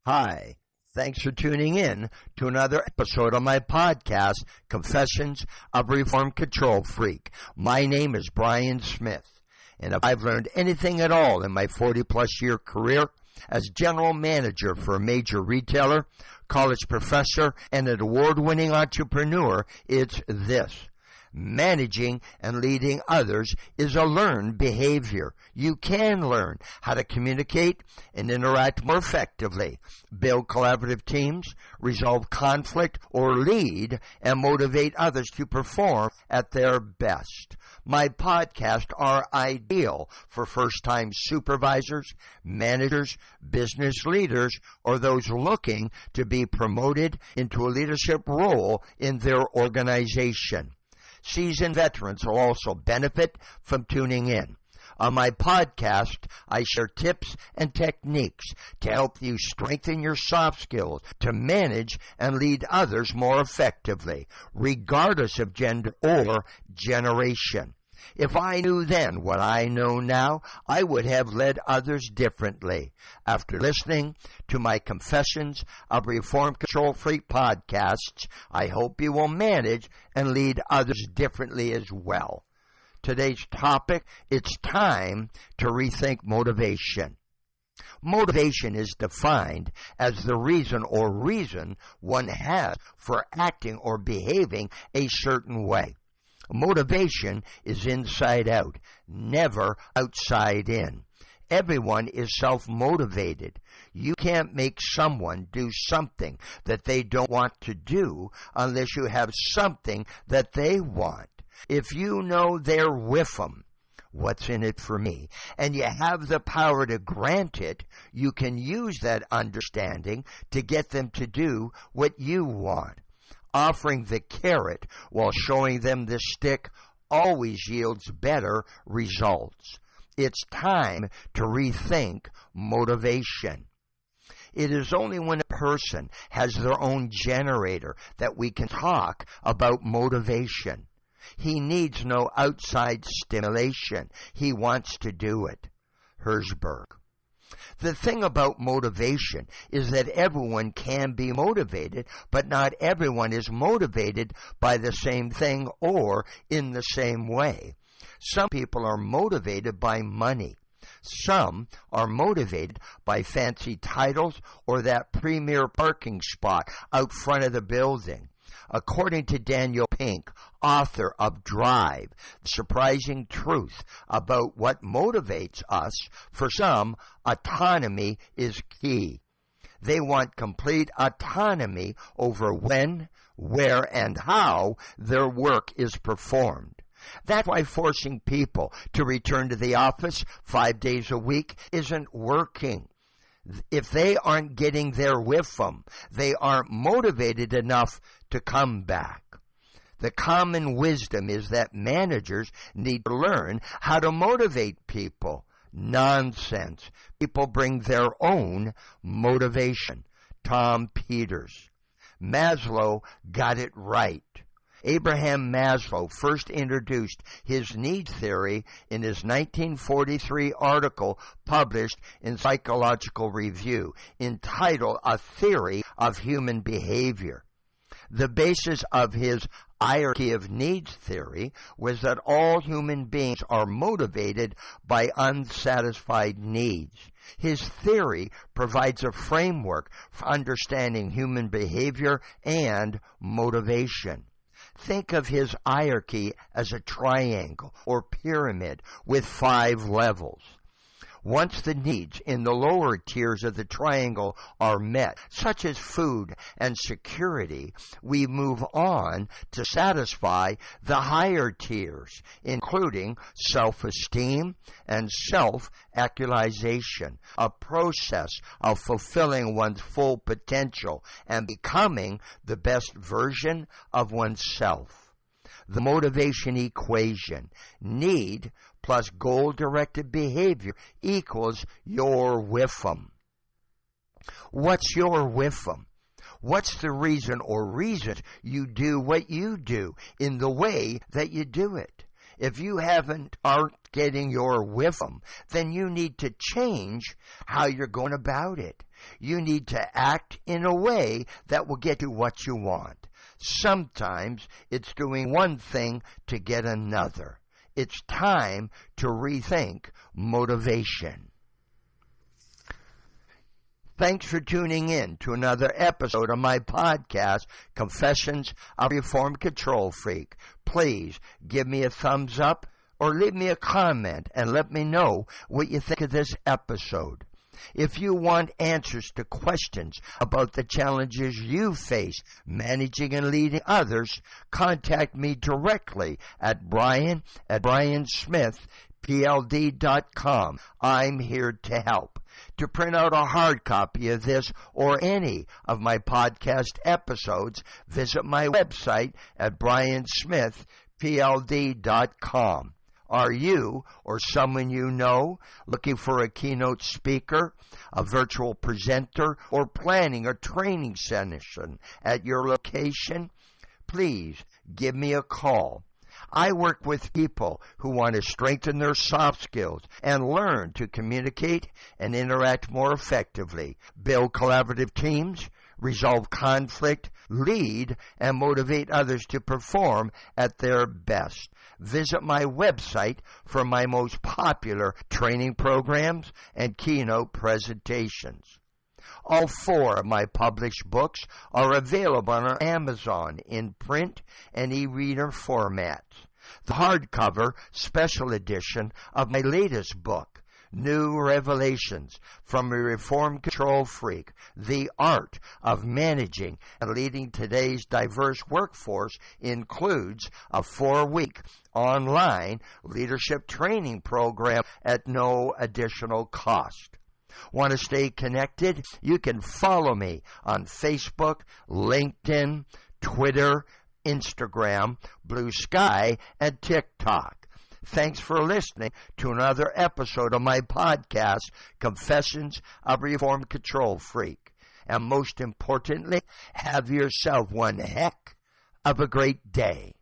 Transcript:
Hi, thanks for tuning in to another episode of my podcast, Confessions of a Reformed Control Freak. My name is Brian Smith, and if I've learned anything at all in my 40-plus year career as general manager for a major retailer, college professor, and an award-winning entrepreneur, it's this. Managing and leading others is a learned behavior. You can learn how to communicate and interact more effectively, build collaborative teams, resolve conflict, or lead and motivate others to perform at their best. My podcasts are ideal for first-time supervisors, managers, business leaders, or those looking to be promoted into a leadership role in their organization. Seasoned veterans will also benefit from tuning in. On my podcast, I share tips and techniques to help you strengthen your soft skills to manage and lead others more effectively, regardless of gender or generation. If I knew then what I know now, I would have led others differently. After listening to my Confessions of Reformed Control Freak podcasts, I hope you will manage and lead others differently as well. Today's topic, it's time to rethink motivation. Motivation is defined as the reason or reason one has for acting or behaving a certain way. Motivation is inside out, never outside in. Everyone is self-motivated. You can't make someone do something that they don't want to do unless you have something that they want. If you know their WIIFM, what's in it for me, and you have the power to grant it, you can use that understanding to get them to do what you want. Offering the carrot while showing them the stick always yields better results. It's time to rethink motivation. It is only when a person has their own generator that we can talk about motivation. He needs no outside stimulation. He wants to do it. Herzberg. The thing about motivation is that everyone can be motivated, but not everyone is motivated by the same thing or in the same way. Some people are motivated by money. Some are motivated by fancy titles or that premier parking spot out front of the building. According to Daniel Pink, author of Drive, the surprising truth about what motivates us, for some, autonomy is key. They want complete autonomy over when, where, and how their work is performed. That's why forcing people to return to the office 5 days a week isn't working. If they aren't getting their WIIFM, they aren't motivated enough to come back. The common wisdom is that managers need to learn how to motivate people. Nonsense. People bring their own motivation. Tom Peters. Maslow got it right. Abraham Maslow first introduced his need theory in his 1943 article published in Psychological Review entitled A Theory of Human Behavior. The basis of his hierarchy of needs theory was that all human beings are motivated by unsatisfied needs. His theory provides a framework for understanding human behavior and motivation. Think of his hierarchy as a triangle or pyramid with 5 levels. Once the needs in the lower tiers of the triangle are met, such as food and security, we move on to satisfy the higher tiers, including self-esteem and self-actualization, a process of fulfilling one's full potential and becoming the best version of oneself. The motivation equation, need plus goal-directed behavior equals your WIIFM. What's your WIIFM? What's the reason or reasons you do what you do in the way that you do it? If you aren't getting your WIIFM, then you need to change how you're going about it. You need to act in a way that will get you what you want. Sometimes it's doing one thing to get another. It's time to rethink motivation. Thanks for tuning in to another episode of my podcast, Confessions of a Reformed Control Freak. Please give me a thumbs up or leave me a comment and let me know what you think of this episode. If you want answers to questions about the challenges you face managing and leading others, contact me directly at brian@briansmithpld.com. I'm here to help. To print out a hard copy of this or any of my podcast episodes, visit my website at briansmithpld.com. Are you or someone you know looking for a keynote speaker, a virtual presenter, or planning a training session at your location? Please give me a call. I work with people who want to strengthen their soft skills and learn to communicate and interact more effectively, build collaborative teams, resolve conflict, lead, and motivate others to perform at their best. Visit my website for my most popular training programs and keynote presentations. All 4 of my published books are available on Amazon in print and e-reader formats. The hardcover special edition of my latest book, New Revelations from a Reformed Control Freak, The Art of Managing and Leading Today's Diverse Workforce, includes a 4-week online leadership training program at no additional cost. Want to stay connected? You can follow me on Facebook, LinkedIn, Twitter, Instagram, Blue Sky, and TikTok. Thanks for listening to another episode of my podcast, Confessions of a Reformed Control Freak. And most importantly, have yourself one heck of a great day.